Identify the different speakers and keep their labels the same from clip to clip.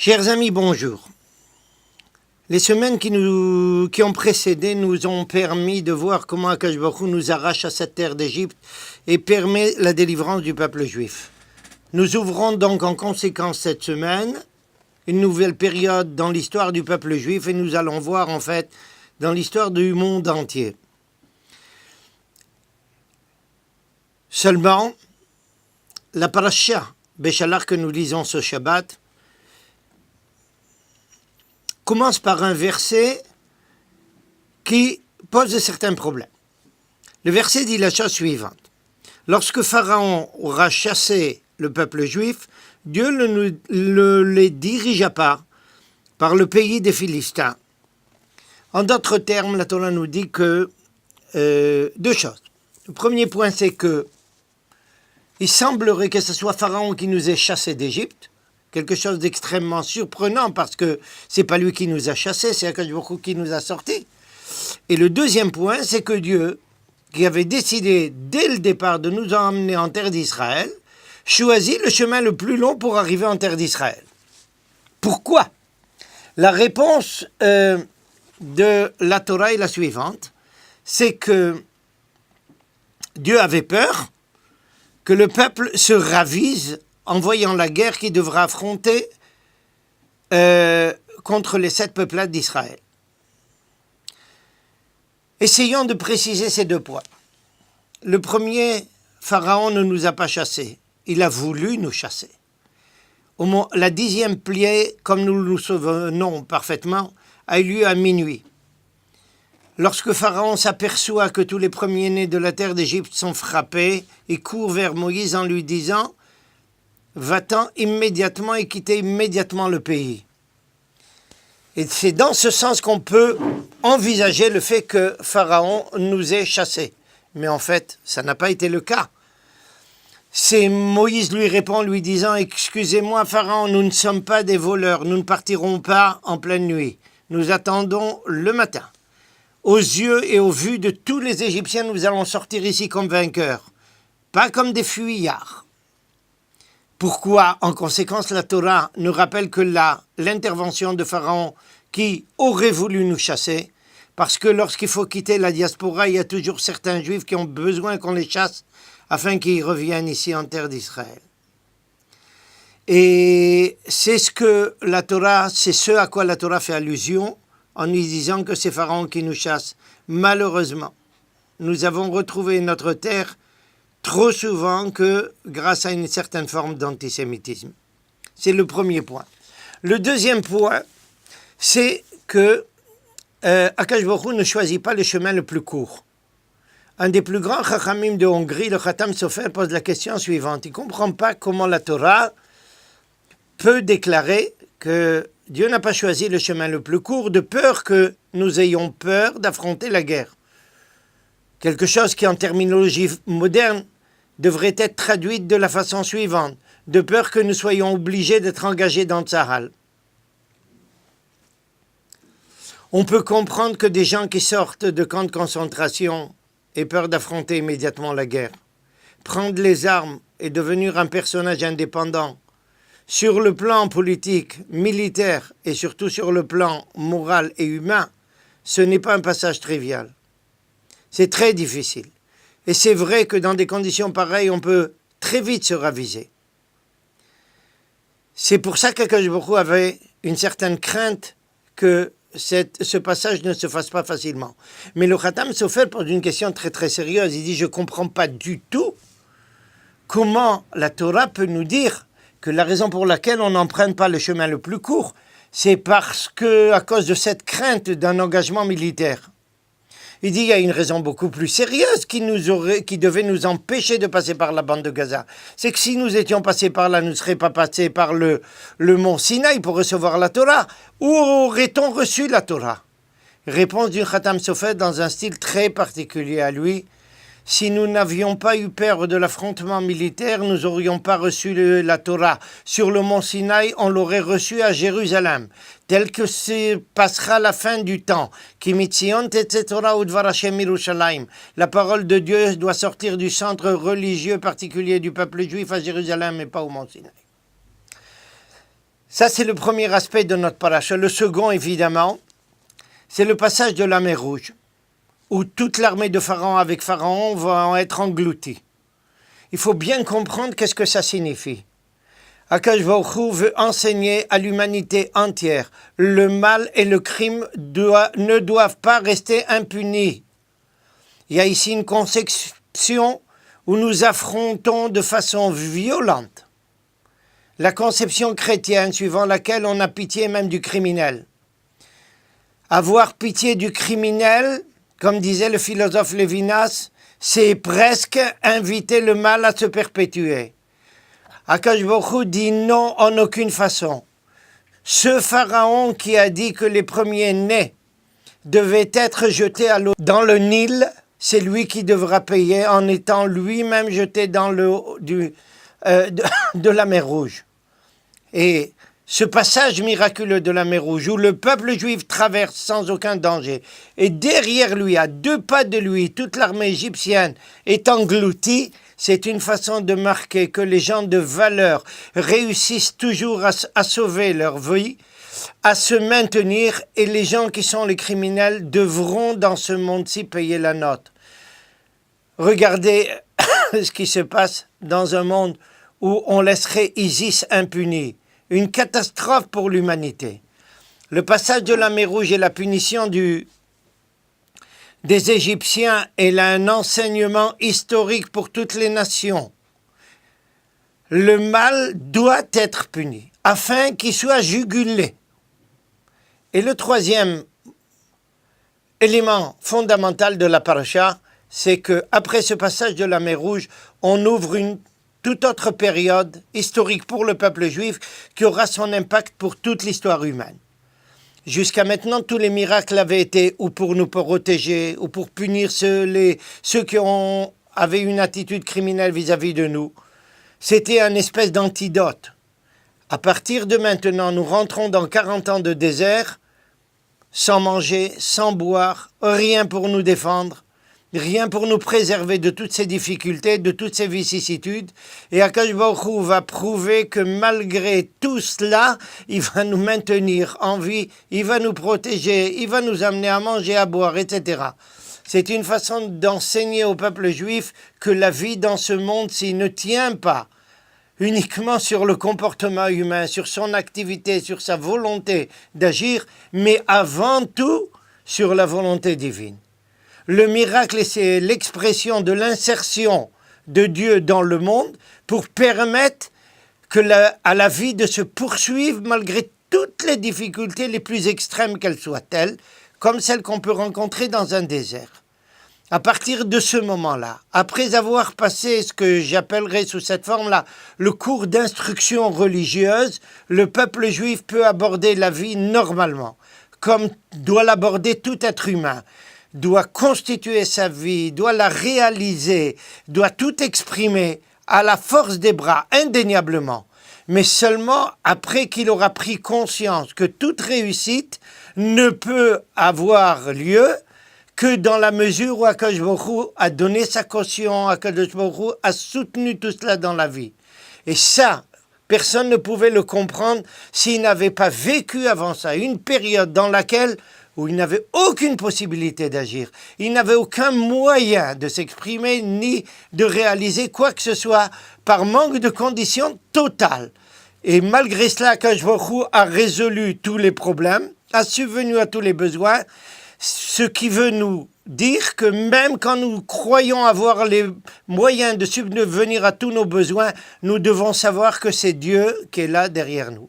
Speaker 1: Chers amis, bonjour. Les semaines qui ont précédé nous ont permis de voir comment Akadosh Baruch Hu nous arrache à cette terre d'Égypte et permet la délivrance du peuple juif. Nous ouvrons donc en conséquence cette semaine une nouvelle période dans l'histoire du peuple juif et nous allons voir en fait dans l'histoire du monde entier. Seulement, la parasha Béchalach que nous lisons ce Shabbat commence par un verset qui pose certains problèmes. Le verset dit la chose suivante. Lorsque Pharaon aura chassé le peuple juif, Dieu ne les dirigea pas par le pays des Philistins. En d'autres termes, la Torah nous dit que deux choses. Le premier point, c'est que il semblerait que ce soit Pharaon qui nous ait chassés d'Égypte. Quelque chose d'extrêmement surprenant parce que c'est pas lui qui nous a chassés, c'est Akadosh Baruch Hu qui nous a sortis. Et le deuxième point, c'est que Dieu, qui avait décidé dès le départ de nous emmener en terre d'Israël, choisit le chemin le plus long pour arriver en terre d'Israël. Pourquoi ? La réponse de la Torah est la suivante, c'est que Dieu avait peur que le peuple se ravise en voyant la guerre qu'il devra affronter contre les 7 peuplades d'Israël. Essayons de préciser ces deux points. Le premier, Pharaon ne nous a pas chassés. Il a voulu nous chasser. La 10e plaie, comme nous nous souvenons parfaitement, a eu lieu à minuit. Lorsque Pharaon s'aperçoit que tous les premiers-nés de la terre d'Égypte sont frappés, il court vers Moïse en lui disant « Va-t'en immédiatement et quitter immédiatement le pays ». Et c'est dans ce sens qu'on peut envisager le fait que Pharaon nous ait chassés. Mais en fait, ça n'a pas été le cas. C'est Moïse lui répond lui disant « Excusez-moi Pharaon, nous ne sommes pas des voleurs, nous ne partirons pas en pleine nuit. Nous attendons le matin. Aux yeux et aux vues de tous les Égyptiens, nous allons sortir ici comme vainqueurs, pas comme des fuyards. » Pourquoi, en conséquence, la Torah nous rappelle que l'intervention de Pharaon qui aurait voulu nous chasser, parce que lorsqu'il faut quitter la diaspora, il y a toujours certains Juifs qui ont besoin qu'on les chasse afin qu'ils reviennent ici en terre d'Israël. Et c'est ce à quoi la Torah fait allusion en nous disant que c'est Pharaon qui nous chasse. Malheureusement, nous avons retrouvé notre terre trop souvent que grâce à une certaine forme d'antisémitisme. C'est le premier point. Le deuxième point, c'est que Akadosh Baruch Hu ne choisit pas le chemin le plus court. Un des plus grands chachamim de Hongrie, le Khatam Sofer, pose la question suivante. Il ne comprend pas comment la Torah peut déclarer que Dieu n'a pas choisi le chemin le plus court de peur que nous ayons peur d'affronter la guerre. Quelque chose qui, en terminologie moderne, devrait être traduite de la façon suivante, de peur que nous soyons obligés d'être engagés dans Tsahal. On peut comprendre que des gens qui sortent de camps de concentration aient peur d'affronter immédiatement la guerre. Prendre les armes et devenir un personnage indépendant, sur le plan politique, militaire et surtout sur le plan moral et humain, ce n'est pas un passage trivial. C'est très difficile. Et c'est vrai que dans des conditions pareilles, on peut très vite se raviser. C'est pour ça qu'Akadosh Baruch Hu avait une certaine crainte que ce passage ne se fasse pas facilement. Mais le Khatam Sofer pose une question très très sérieuse. Il dit « Je ne comprends pas du tout comment la Torah peut nous dire que la raison pour laquelle on n'emprunte pas le chemin le plus court, c'est parce que à cause de cette crainte d'un engagement militaire. » Il dit il y a une raison beaucoup plus sérieuse qui devait nous empêcher de passer par la bande de Gaza. C'est que si nous étions passés par là, nous ne serions pas passés par le mont Sinaï pour recevoir la Torah. Où aurait-on reçu la Torah ? Réponse du Khatam Sofer dans un style très particulier à lui. Si nous n'avions pas eu peur de l'affrontement militaire, nous n'aurions pas reçu la Torah. Sur le mont Sinaï, on l'aurait reçu à Jérusalem, tel que se passera la fin du temps. La parole de Dieu doit sortir du centre religieux particulier du peuple juif à Jérusalem et pas au mont Sinaï. Ça, c'est le premier aspect de notre paracha. Le second, évidemment, c'est le passage de la mer Rouge, où toute l'armée de Pharaon avec Pharaon va être engloutie. Il faut bien comprendre qu'est-ce que ça signifie. Akadosh Baruch Hu veut enseigner à l'humanité entière. Le mal et le crime ne doivent pas rester impunis. Il y a ici une conception où nous affrontons de façon violente la conception chrétienne suivant laquelle on a pitié même du criminel. Avoir pitié du criminel, comme disait le philosophe Lévinas, c'est presque inviter le mal à se perpétuer. Akadosh Baruch Hu dit non en aucune façon. Ce pharaon qui a dit que les premiers-nés devaient être jetés dans le Nil, c'est lui qui devra payer en étant lui-même jeté dans l'eau de la mer Rouge. Et ce passage miraculeux de la mer Rouge, où le peuple juif traverse sans aucun danger, et derrière lui, à 2 pas de lui, toute l'armée égyptienne est engloutie, c'est une façon de marquer que les gens de valeur réussissent toujours à sauver leur vie, à se maintenir, et les gens qui sont les criminels devront dans ce monde-ci payer la note. Regardez ce qui se passe dans un monde où on laisserait Isis impuni. Une catastrophe pour l'humanité. Le passage de la mer Rouge et la punition des Égyptiens est un enseignement historique pour toutes les nations. Le mal doit être puni afin qu'il soit jugulé. Et le troisième élément fondamental de la paracha, c'est qu'après ce passage de la mer Rouge, on ouvre une toute autre période historique pour le peuple juif qui aura son impact pour toute l'histoire humaine. Jusqu'à maintenant, tous les miracles avaient été ou pour nous protéger, ou pour punir ceux qui avaient une attitude criminelle vis-à-vis de nous. C'était une espèce d'antidote. À partir de maintenant, nous rentrons dans 40 ans de désert, sans manger, sans boire, rien pour nous défendre, rien pour nous préserver de toutes ces difficultés, de toutes ces vicissitudes. Et Akadosh Baruch Hu va prouver que malgré tout cela, il va nous maintenir en vie, il va nous protéger, il va nous amener à manger, à boire, etc. C'est une façon d'enseigner au peuple juif que la vie dans ce monde-ci ne tient pas uniquement sur le comportement humain, sur son activité, sur sa volonté d'agir, mais avant tout sur la volonté divine. Le miracle, c'est l'expression de l'insertion de Dieu dans le monde pour permettre à la vie de se poursuivre malgré toutes les difficultés les plus extrêmes qu'elles soient-elles, comme celles qu'on peut rencontrer dans un désert. À partir de ce moment-là, après avoir passé ce que j'appellerais sous cette forme-là le cours d'instruction religieuse, le peuple juif peut aborder la vie normalement, comme doit l'aborder tout être humain. Doit constituer sa vie, doit la réaliser, doit tout exprimer à la force des bras, indéniablement, mais seulement après qu'il aura pris conscience que toute réussite ne peut avoir lieu que dans la mesure où Akadosh Baruch Hu a donné sa caution, Akadosh Baruch Hu a soutenu tout cela dans la vie. Et ça, personne ne pouvait le comprendre s'il n'avait pas vécu avant ça une période dans laquelle où il n'avait aucune possibilité d'agir, il n'avait aucun moyen de s'exprimer ni de réaliser quoi que ce soit par manque de conditions totales. Et malgré cela, Akadosh Baruch Hu a résolu tous les problèmes, a subvenu à tous les besoins, ce qui veut nous dire que même quand nous croyons avoir les moyens de subvenir à tous nos besoins, nous devons savoir que c'est Dieu qui est là derrière nous.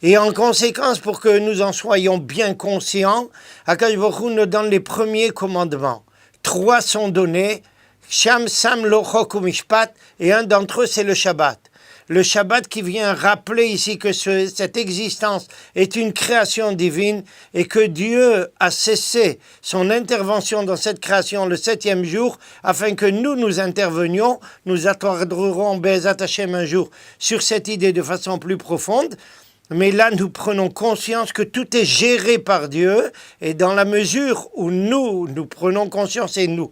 Speaker 1: Et en conséquence, pour que nous en soyons bien conscients, Akadosh Baruch Hu nous donne les premiers commandements. 3 sont donnés, Sham, Sam, Lo, Chok, Mishpat, et un d'entre eux c'est le Shabbat. Le Shabbat qui vient rappeler ici que cette existence est une création divine et que Dieu a cessé son intervention dans cette création le 7e jour afin que nous intervenions. Nous attarderons Be'ezat Hashem un jour sur cette idée de façon plus profonde. Mais là, nous prenons conscience que tout est géré par Dieu et dans la mesure où nous prenons conscience et nous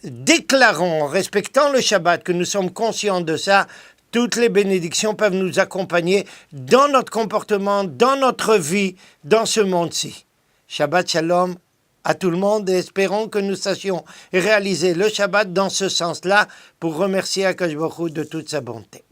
Speaker 1: déclarons, en respectant le Shabbat, que nous sommes conscients de ça, toutes les bénédictions peuvent nous accompagner dans notre comportement, dans notre vie, dans ce monde-ci. Shabbat Shalom à tout le monde et espérons que nous sachions réaliser le Shabbat dans ce sens-là pour remercier Akash Baruch Hu de toute sa bonté.